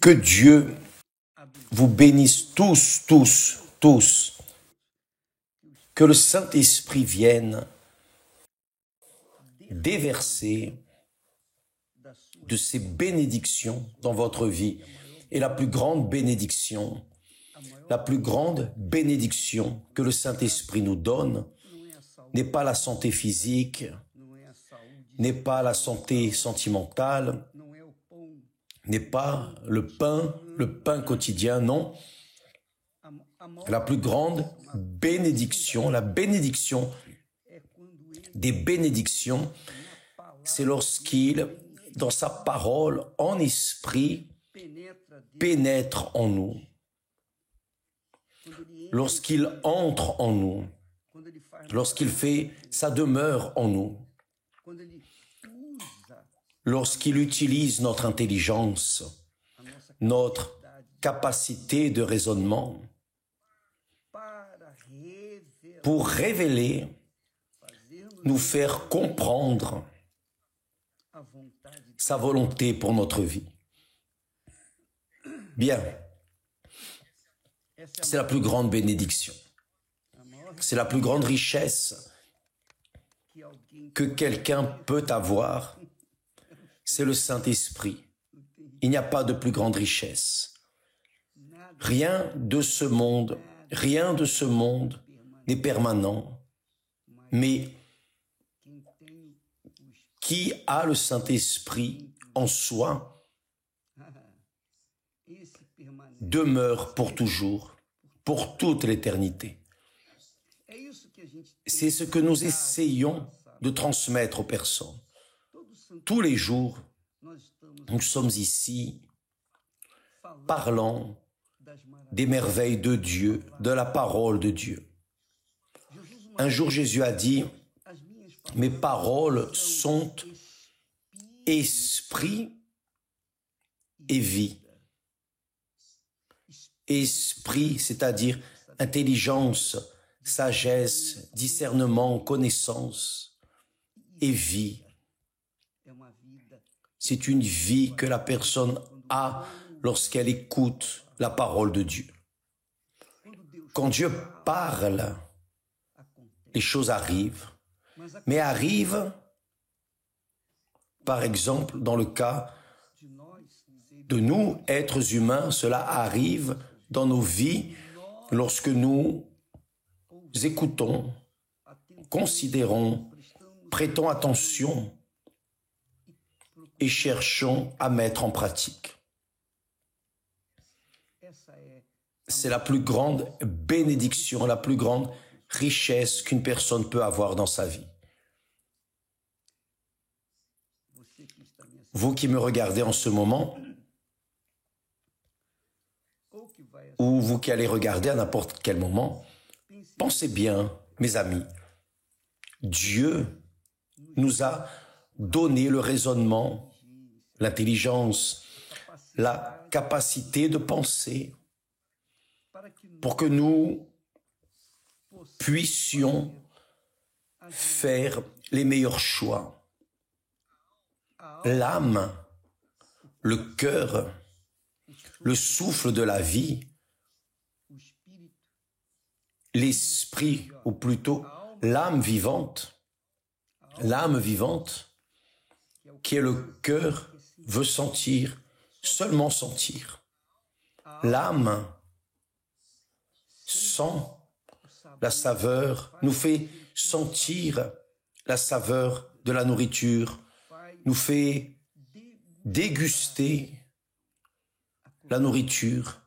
Que Dieu vous bénisse tous, tous, tous. Que le Saint-Esprit vienne déverser de ses bénédictions dans votre vie. Et la plus grande bénédiction que le Saint-Esprit nous donne n'est pas la santé physique, n'est pas la santé sentimentale, n'est pas le pain quotidien, non. La plus grande bénédiction, la bénédiction des bénédictions, c'est lorsqu'il, dans sa parole, en esprit, pénètre en nous. Lorsqu'il entre en nous, lorsqu'il fait sa demeure en nous, lorsqu'il utilise notre intelligence, notre capacité de raisonnement pour révéler, nous faire comprendre sa volonté pour notre vie. Bien, c'est la plus grande bénédiction. C'est la plus grande richesse que quelqu'un peut avoir. C'est le Saint-Esprit. Il n'y a pas de plus grande richesse. Rien de ce monde n'est permanent. Mais qui a le Saint-Esprit en soi demeure pour toujours, pour toute l'éternité. C'est ce que nous essayons de transmettre aux personnes. Tous les jours, nous sommes ici, parlant des merveilles de Dieu, de la parole de Dieu. Un jour, Jésus a dit, « Mes paroles sont esprit et vie. » Esprit, c'est-à-dire intelligence, sagesse, discernement, connaissance, et vie. C'est une vie que la personne a lorsqu'elle écoute la parole de Dieu. Quand Dieu parle, les choses arrivent, mais arrivent, par exemple, dans le cas de nous, êtres humains, cela arrive dans nos vies lorsque nous écoutons, considérons, prêtons attention et cherchons à mettre en pratique. C'est la plus grande bénédiction, la plus grande richesse qu'une personne peut avoir dans sa vie. Vous qui me regardez en ce moment, ou vous qui allez regarder à n'importe quel moment, pensez bien, mes amis, Dieu nous a donné le raisonnement, l'intelligence, la capacité de penser pour que nous puissions faire les meilleurs choix. L'âme, le cœur, le souffle de la vie, l'esprit, ou plutôt l'âme vivante, qui est le cœur, veut sentir, seulement sentir. L'âme sent la saveur, nous fait sentir la saveur de la nourriture, nous fait déguster la nourriture.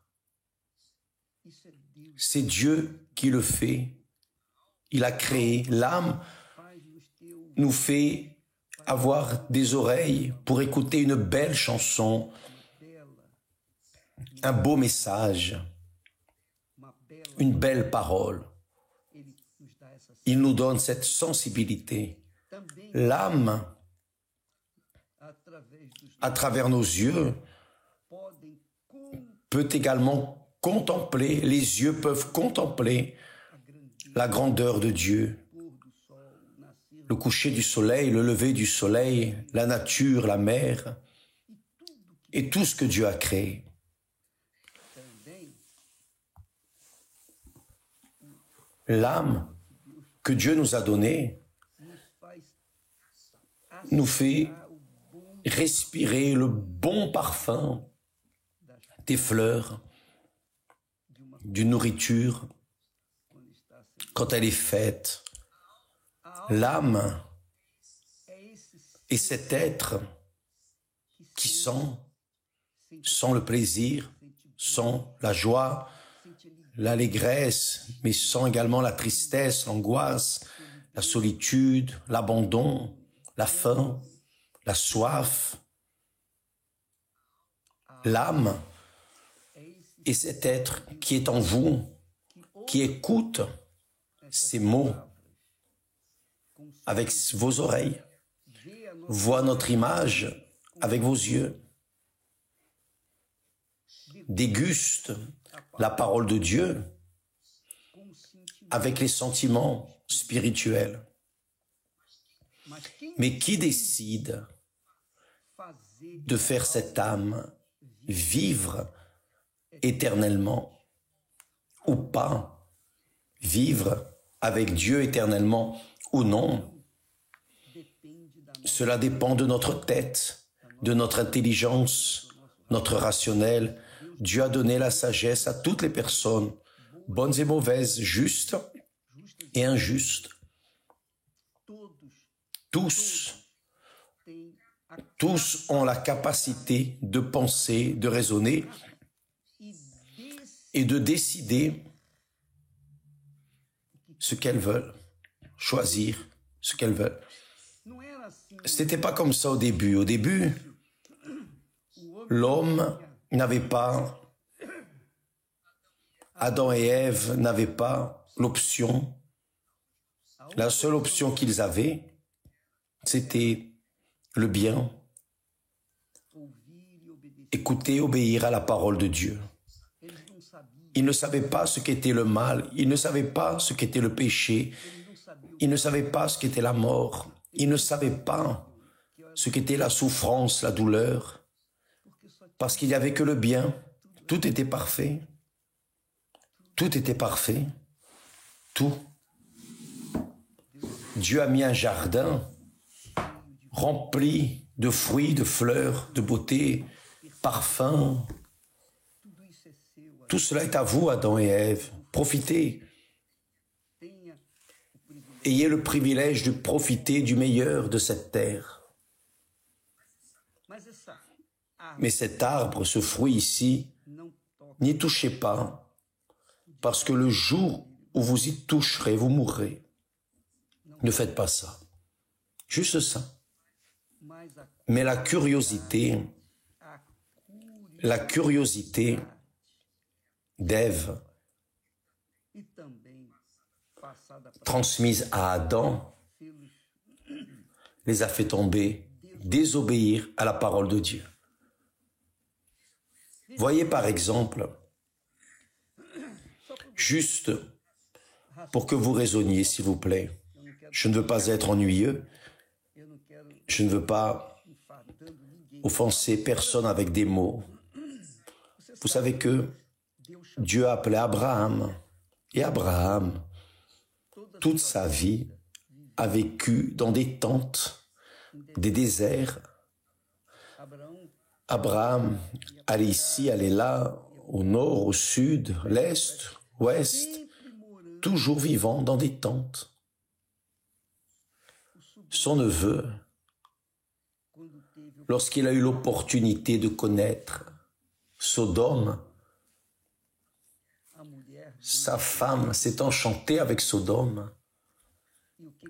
C'est Dieu qui le fait. Il a créé. L'âme nous fait avoir des oreilles pour écouter une belle chanson, un beau message, une belle parole. Il nous donne cette sensibilité. L'âme, à travers nos yeux, peut également contempler, les yeux peuvent contempler la grandeur de Dieu, le coucher du soleil, le lever du soleil, la nature, la mer, et tout ce que Dieu a créé. L'âme que Dieu nous a donnée nous fait respirer le bon parfum des fleurs, d'une nourriture, quand elle est faite. L'âme est cet être qui sent le plaisir, sent la joie, l'allégresse, mais sent également la tristesse, l'angoisse, la solitude, l'abandon, la faim, la soif. L'âme est cet être qui est en vous, qui écoute ces mots avec vos oreilles, voit notre image avec vos yeux, déguste la parole de Dieu avec les sentiments spirituels. Mais qui décide de faire cette âme vivre éternellement ou pas, vivre avec Dieu éternellement ou non? Cela dépend de notre tête, de notre intelligence, notre rationnel. Dieu a donné la sagesse à toutes les personnes, bonnes et mauvaises, justes et injustes. Tous ont la capacité de penser, de raisonner et de décider ce qu'elles veulent, choisir ce qu'elles veulent. Ce n'était pas comme ça au début. Au début, l'homme n'avait pas, Adam et Ève n'avaient pas l'option. La seule option qu'ils avaient, c'était le bien, écouter, obéir à la parole de Dieu. Ils ne savaient pas ce qu'était le mal, ils ne savaient pas ce qu'était le péché, ils ne savaient pas ce qu'était la mort, ils ne savaient pas ce qu'était la souffrance, la douleur, parce qu'il n'y avait que le bien, tout était parfait, tout. Dieu a mis un jardin rempli de fruits, de fleurs, de beauté, parfums. Tout cela est à vous, Adam et Ève. Profitez. Ayez le privilège de profiter du meilleur de cette terre. Mais cet arbre, ce fruit ici, n'y touchez pas, parce que le jour où vous y toucherez, vous mourrez. Ne faites pas ça. Juste ça. Mais la curiosité d'Ève, transmise à Adam, les a fait tomber, désobéir à la parole de Dieu. Voyez par exemple, juste pour que vous raisonniez, s'il vous plaît, je ne veux pas être ennuyeux, je ne veux pas offenser personne avec des mots. Vous savez que Dieu a appelé Abraham, et Abraham, toute sa vie, a vécu dans des tentes, des déserts. Abraham allait ici, allait là, au nord, au sud, l'est, ouest, toujours vivant dans des tentes. Son neveu, lorsqu'il a eu l'opportunité de connaître Sodome, sa femme s'est enchantée avec Sodome.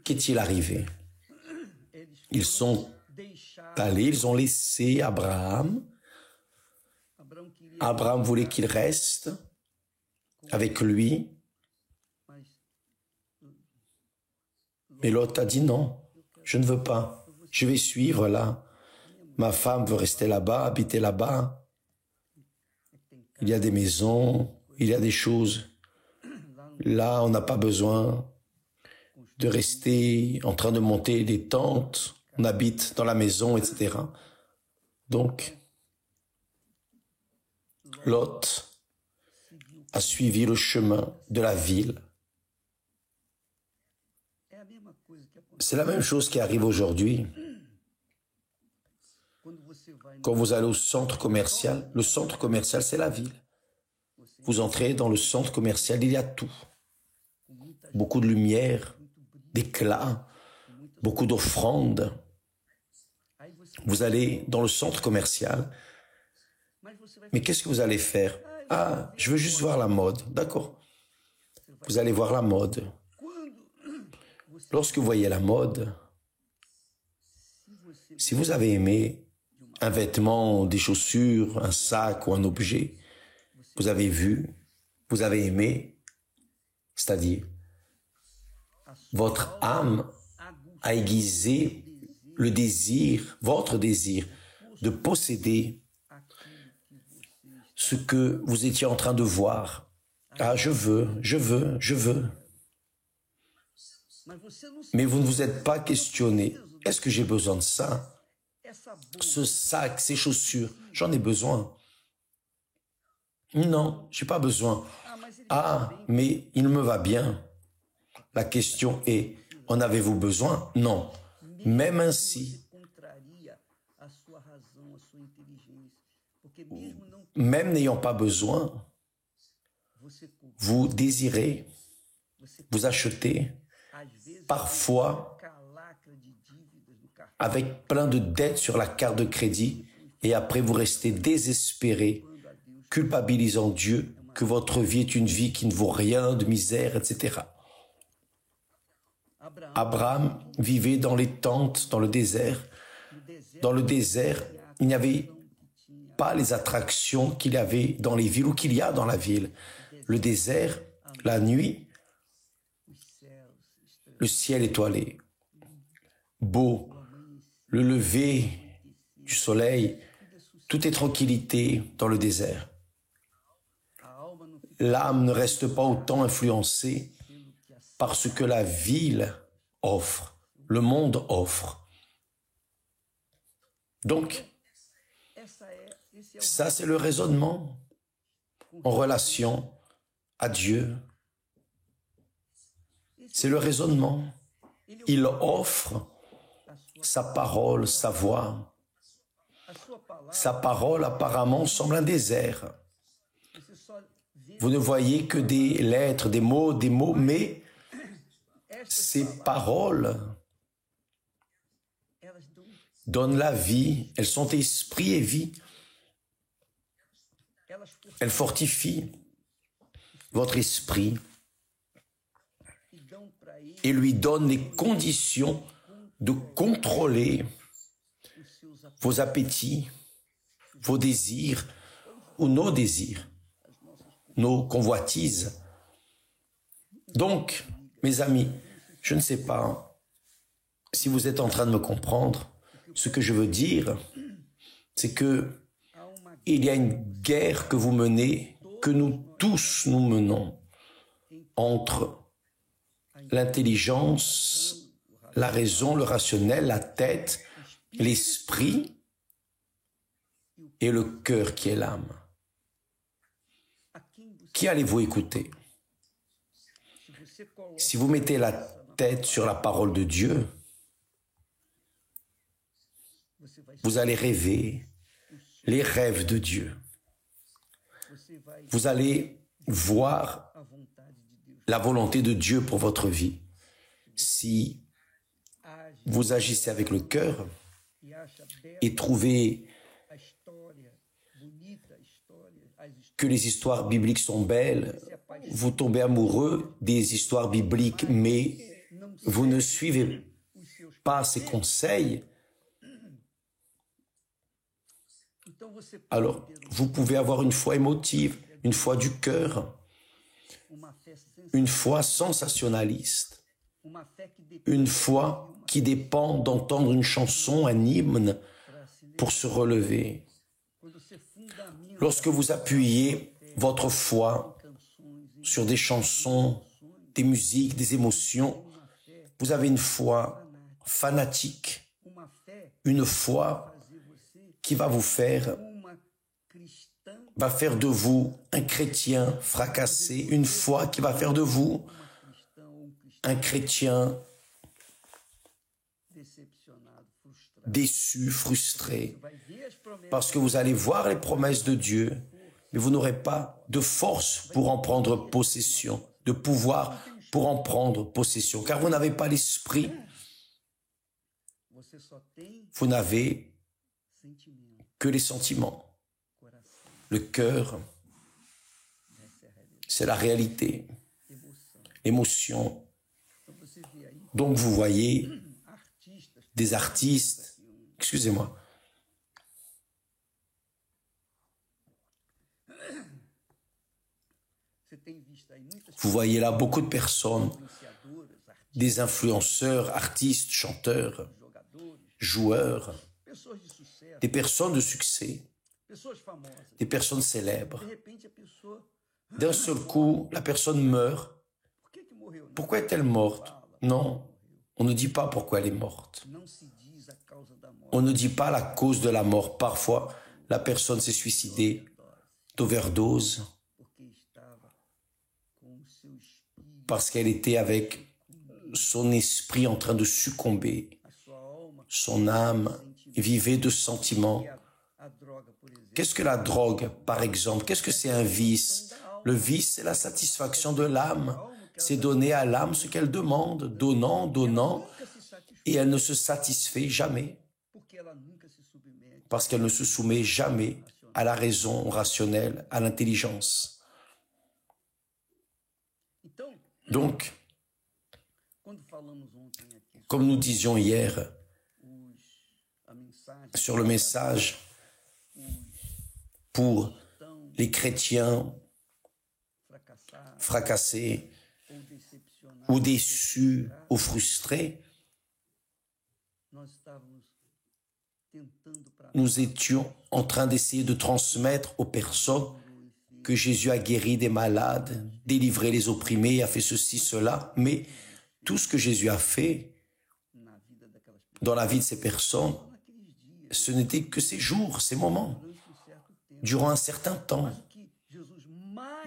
Qu'est-il arrivé? Ils sont allés, ils ont laissé Abraham. Abraham voulait qu'il reste avec lui. Mais Lot a dit non, je ne veux pas, je vais suivre là. Ma femme veut rester là-bas, habiter là-bas. Il y a des maisons, il y a des choses. Là, on n'a pas besoin de rester en train de monter des tentes. On habite dans la maison, etc. Donc, Lot a suivi le chemin de la ville C'est la même chose qui arrive aujourd'hui. Quand vous allez au centre commercial, le centre commercial, c'est la ville. Vous entrez dans le centre commercial, il y a tout. Beaucoup de lumière, d'éclat, beaucoup d'offrandes. Vous allez dans le centre commercial, mais qu'est-ce que vous allez faire? Ah, je veux juste voir la mode. D'accord. Vous allez voir la mode. Lorsque vous voyez la mode, si vous avez aimé un vêtement, des chaussures, un sac ou un objet, vous avez vu, vous avez aimé, c'est-à-dire votre âme a aiguisé le désir, votre désir de posséder ce que vous étiez en train de voir. Ah, je veux. Mais vous ne vous êtes pas questionné. Est-ce que j'ai besoin de ça? Ce sac, ces chaussures, j'en ai besoin. Non, je n'ai pas besoin. Ah, mais il me va bien. La question est, en avez-vous besoin? Non. Même ainsi, même n'ayant pas besoin, vous désirez, vous achetez, parfois avec plein de dettes sur la carte de crédit, et après vous restez désespéré, culpabilisant Dieu que votre vie est une vie qui ne vaut rien, de misère, etc. Abraham vivait dans les tentes, dans le désert. Dans le désert, il n'y avait pas les attractions qu'il y avait dans les villes ou qu'il y a dans la ville. Le désert, la nuit, le ciel étoilé, beau, le lever du soleil, tout est tranquillité dans le désert. L'âme ne reste pas autant influencée par ce que la ville offre, le monde offre. Donc, ça c'est le raisonnement en relation à Dieu. C'est le raisonnement. Il offre sa parole, sa voix. Sa parole apparemment semble un désert. Vous ne voyez que des lettres, des mots, mais ces paroles donnent la vie, elles sont esprit et vie. Elles fortifient votre esprit et lui donnent les conditions de contrôler vos appétits, vos désirs ou nos désirs, nos convoitises. Donc, mes amis, je ne sais pas si vous êtes en train de me comprendre. Ce que je veux dire, c'est que il y a une guerre que vous menez, que nous tous nous menons, entre l'intelligence, la raison, le rationnel, la tête, l'esprit et le cœur qui est l'âme. Qui allez-vous écouter? Si vous mettez la tête sur la parole de Dieu, vous allez rêver les rêves de Dieu. Vous allez voir la volonté de Dieu pour votre vie. Si vous agissez avec le cœur et trouvez que les histoires bibliques sont belles, vous tombez amoureux des histoires bibliques, mais vous ne suivez pas ces conseils, alors vous pouvez avoir une foi émotive, une foi du cœur, une foi sensationnaliste, une foi qui dépend d'entendre une chanson, un hymne pour se relever. Lorsque vous appuyez votre foi sur des chansons, des musiques, des émotions, vous avez une foi fanatique, une foi qui va faire de vous un chrétien fracassé, une foi qui va faire de vous un chrétien déçu, frustré, parce que vous allez voir les promesses de Dieu, mais vous n'aurez pas de force pour en prendre possession, de pouvoir pour en prendre possession, car vous n'avez pas l'esprit, vous n'avez que les sentiments. Le cœur, c'est la réalité, l'émotion. Donc vous voyez des artistes, excusez-moi, vous voyez là beaucoup de personnes, des influenceurs, artistes, chanteurs, joueurs, des personnes de succès, des personnes célèbres. D'un seul coup, la personne meurt. Pourquoi est-elle morte? Non, on ne dit pas pourquoi elle est morte. On ne dit pas la cause de la mort. Parfois, la personne s'est suicidée d'overdose parce qu'elle était avec son esprit en train de succomber. Son âme vivait de sentiments. Qu'est-ce que la drogue, par exemple? Qu'est-ce que c'est un vice? Le vice, c'est la satisfaction de l'âme. C'est donner à l'âme ce qu'elle demande, donnant, donnant, et elle ne se satisfait jamais. Parce qu'elle ne se soumet jamais à la raison rationnelle, à l'intelligence. Donc, comme nous disions hier, sur le message pour les chrétiens fracassés ou déçus ou frustrés, nous étions en train d'essayer de transmettre aux personnes que Jésus a guéri des malades, délivré les opprimés, a fait ceci, cela, mais tout ce que Jésus a fait dans la vie de ces personnes, ce n'était que ces jours, ces moments, durant un certain temps.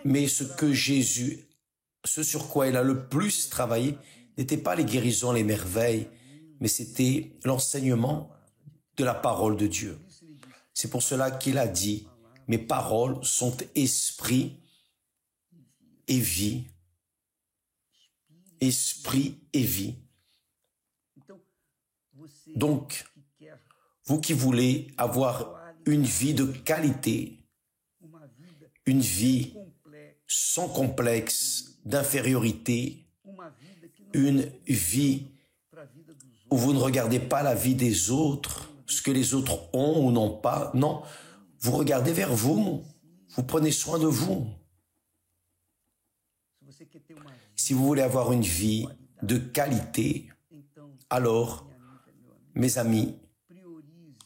Mais ce que Jésus, ce sur quoi il a le plus travaillé, n'était pas les guérisons, les merveilles, mais c'était l'enseignement de la parole de Dieu. C'est pour cela qu'il a dit, mes paroles sont esprit et vie. Esprit et vie. Donc, vous qui voulez avoir une vie de qualité, une vie sans complexe d'infériorité, une vie où vous ne regardez pas la vie des autres, ce que les autres ont ou n'ont pas. Non, vous regardez vers vous, vous prenez soin de vous. Si vous voulez avoir une vie de qualité, alors, mes amis,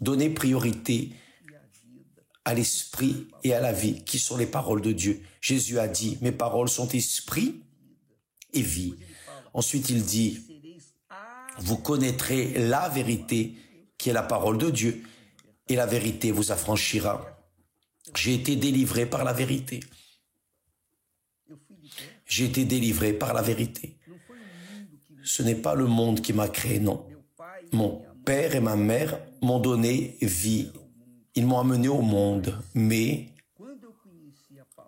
donnez priorité à l'esprit et à la vie, qui sont les paroles de Dieu. Jésus a dit, mes paroles sont esprit et vie. Ensuite, il dit, vous connaîtrez la vérité, qui est la parole de Dieu, et la vérité vous affranchira. J'ai été délivré par la vérité. J'ai été délivré par la vérité. Ce n'est pas le monde qui m'a créé, non. Mon père et ma mère m'ont donné vie. Ils m'ont amené au monde. Mais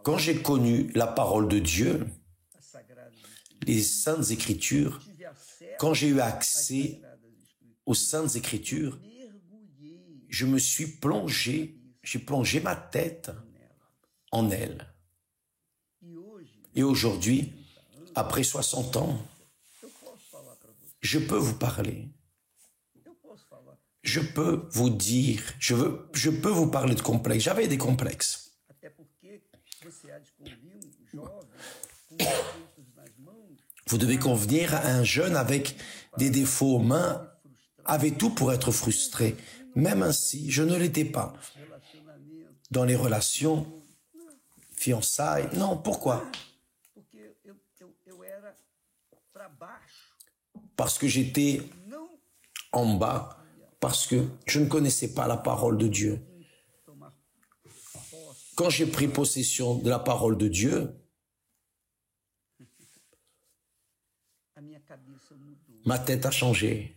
quand j'ai connu la parole de Dieu, les Saintes Écritures, quand j'ai eu accès aux Saintes Écritures, je me suis plongé, j'ai plongé ma tête en elles. Et aujourd'hui, après 60 ans, je peux vous parler. Je peux vous dire, je peux vous parler de complexes. J'avais des complexes. Vous devez convenir à un jeune avec des défauts aux mains, avait tout pour être frustré. Même ainsi, je ne l'étais pas. Dans les relations, fiançailles, non, pourquoi? Parce que j'étais en bas, parce que je ne connaissais pas la parole de Dieu. Quand j'ai pris possession de la parole de Dieu, ma tête a changé.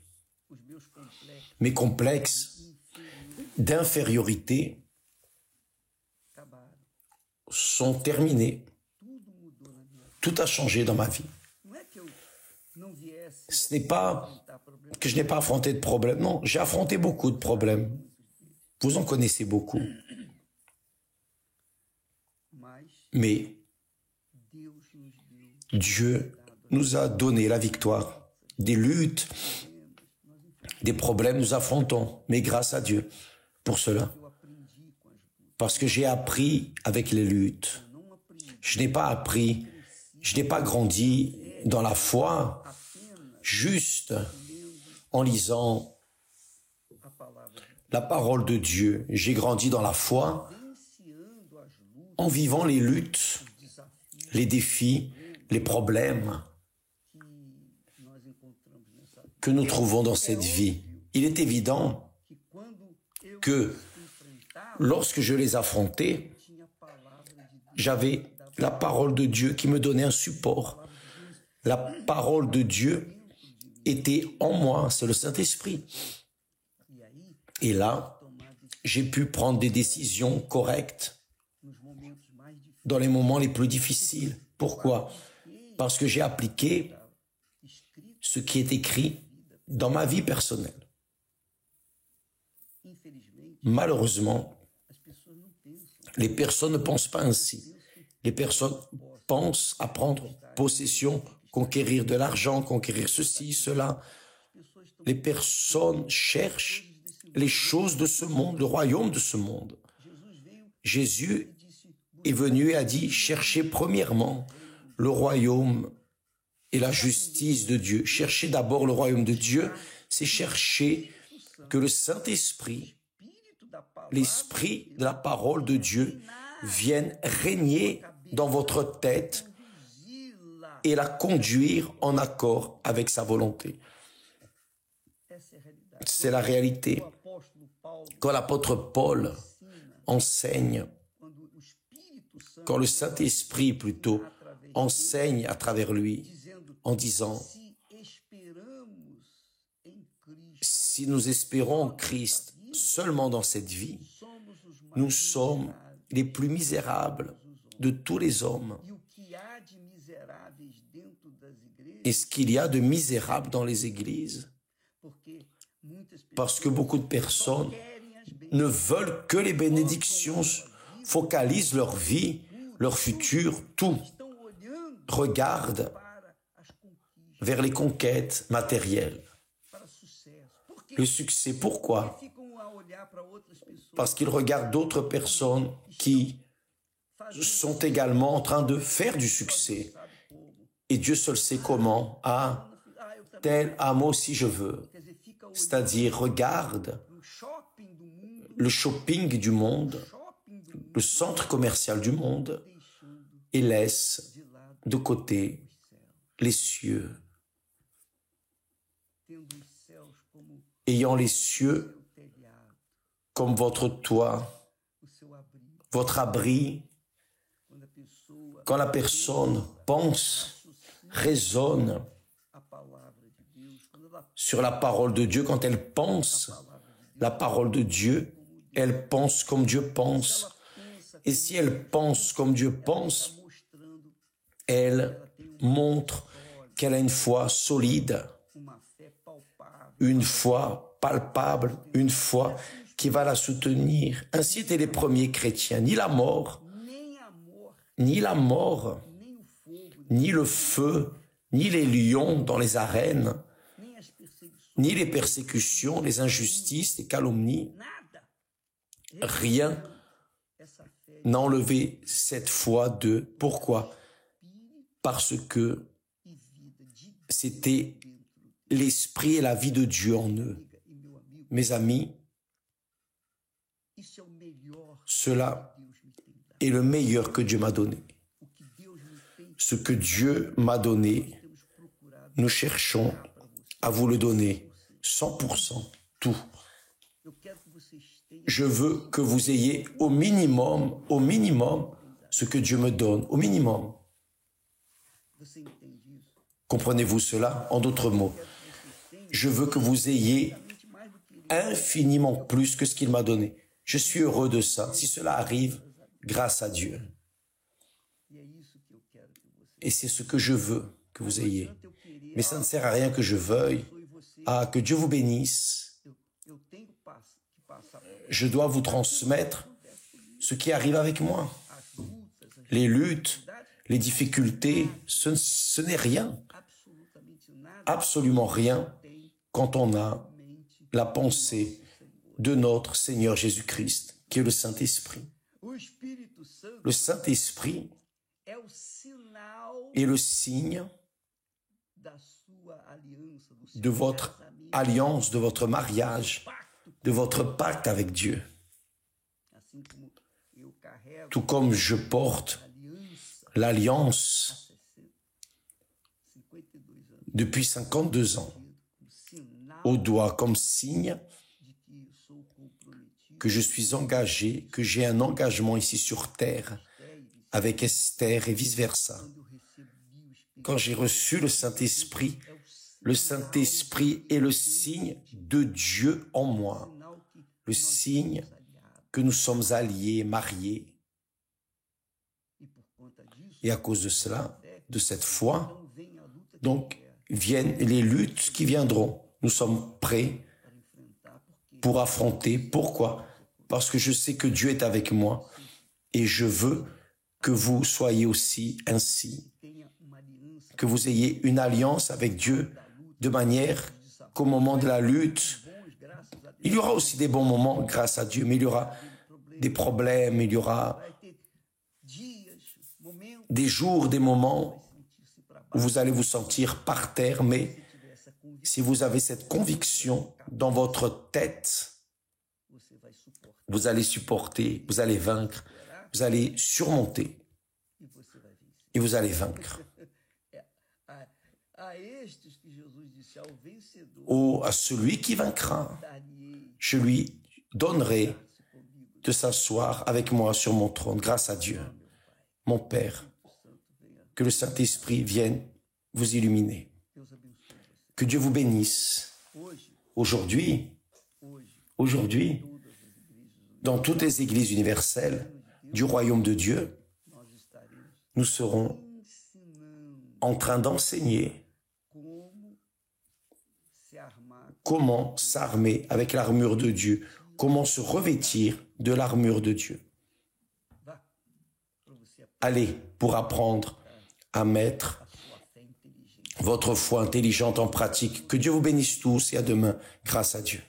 Mes complexes d'infériorité sont terminés. Tout a changé dans ma vie. Ce n'est pas que je n'ai pas affronté de problèmes. Non, j'ai affronté beaucoup de problèmes. Vous en connaissez beaucoup. Mais Dieu nous a donné la victoire. Des luttes, des problèmes nous affrontons. Mais grâce à Dieu pour cela. Parce que j'ai appris avec les luttes. Je n'ai pas appris, je n'ai pas grandi dans la foi juste en lisant la parole de Dieu. J'ai grandi dans la foi en vivant les luttes, les défis, les problèmes que nous trouvons dans cette vie. Il est évident que lorsque je les affrontais, j'avais la parole de Dieu qui me donnait un support. La parole de Dieu était en moi, c'est le Saint-Esprit. Et là, j'ai pu prendre des décisions correctes dans les moments les plus difficiles. Pourquoi? Parce que j'ai appliqué ce qui est écrit dans ma vie personnelle. Malheureusement, les personnes ne pensent pas ainsi. Les personnes pensent à prendre possession, conquérir de l'argent, conquérir ceci, cela. Les personnes cherchent les choses de ce monde, le royaume de ce monde. Jésus est venu et a dit, cherchez premièrement le royaume et la justice de Dieu. Cherchez d'abord le royaume de Dieu, c'est chercher que le Saint-Esprit, l'Esprit de la parole de Dieu, vienne régner dans votre tête et la conduire en accord avec sa volonté. C'est la réalité. Quand l'apôtre Paul enseigne, quand le Saint-Esprit plutôt enseigne à travers lui en disant si nous espérons en Christ seulement dans cette vie, nous sommes les plus misérables de tous les hommes. Et ce qu'il y a de misérable dans les églises, parce que beaucoup de personnes ne veulent que les bénédictions, focalisent leur vie, leur futur, tout, regardent vers les conquêtes matérielles. Le succès, pourquoi? Parce qu'ils regardent d'autres personnes qui sont également en train de faire du succès. Et Dieu seul sait comment. Ah, tel, ah, moi aussi je veux. C'est-à-dire, regarde le shopping du monde, le centre commercial du monde, et laisse de côté les cieux. Ayant les cieux comme votre toit, votre abri, quand la personne pense, raisonne sur la parole de Dieu, quand elle pense la parole de Dieu, elle pense comme Dieu pense. Et si elle pense comme Dieu pense, elle montre qu'elle a une foi solide, une foi palpable, une foi qui va la soutenir. Ainsi étaient les premiers chrétiens. Ni la mort, ni le feu, ni les lions dans les arènes, ni les persécutions, les injustices, les calomnies, rien n'a enlevé cette foi d'eux. Pourquoi? Parce que c'était l'esprit et la vie de Dieu en eux. Mes amis, cela est le meilleur que Dieu m'a donné. Ce que Dieu m'a donné, nous cherchons à vous le donner 100%, tout. Je veux que vous ayez au minimum, ce que Dieu me donne, au minimum. Comprenez-vous cela? En d'autres mots, Je veux que vous ayez infiniment plus que ce qu'il m'a donné. Je suis heureux de ça. Si cela arrive, grâce à Dieu. Et c'est ce que je veux que vous ayez. Mais ça ne sert à rien que je veuille. Ah, que Dieu vous bénisse. Je dois vous transmettre ce qui arrive avec moi. Les luttes, les difficultés, ce n'est rien. Absolument rien quand on a la pensée de notre Seigneur Jésus-Christ, qui est le Saint-Esprit. Le Saint-Esprit est le signe de votre alliance, de votre mariage, de votre pacte avec Dieu. Tout comme je porte l'alliance depuis 52 ans au doigt comme signe que je suis engagé, que j'ai un engagement ici sur terre avec Esther et vice-versa. Quand j'ai reçu le Saint-Esprit est le signe de Dieu en moi, le signe que nous sommes alliés, mariés. Et à cause de cela, de cette foi, donc viennent les luttes qui viendront. Nous sommes prêts pour affronter. Pourquoi? Parce que je sais que Dieu est avec moi et je veux que vous soyez aussi ainsi, que vous ayez une alliance avec Dieu de manière qu'au moment de la lutte, il y aura aussi des bons moments grâce à Dieu, mais il y aura des problèmes, il y aura des jours, des moments où vous allez vous sentir par terre, mais si vous avez cette conviction dans votre tête, vous allez supporter, vous allez vaincre, vous allez surmonter et vous allez vaincre. À celui qui vaincra, je lui donnerai de s'asseoir avec moi sur mon trône, grâce à Dieu, mon Père. Que le Saint-Esprit vienne vous illuminer. Que Dieu vous bénisse. Aujourd'hui, dans toutes les églises universelles du royaume de Dieu, nous serons en train d'enseigner comment s'armer avec l'armure de Dieu, comment se revêtir de l'armure de Dieu. Allez pour apprendre à mettre votre foi intelligente en pratique. Que Dieu vous bénisse tous et à demain, grâce à Dieu.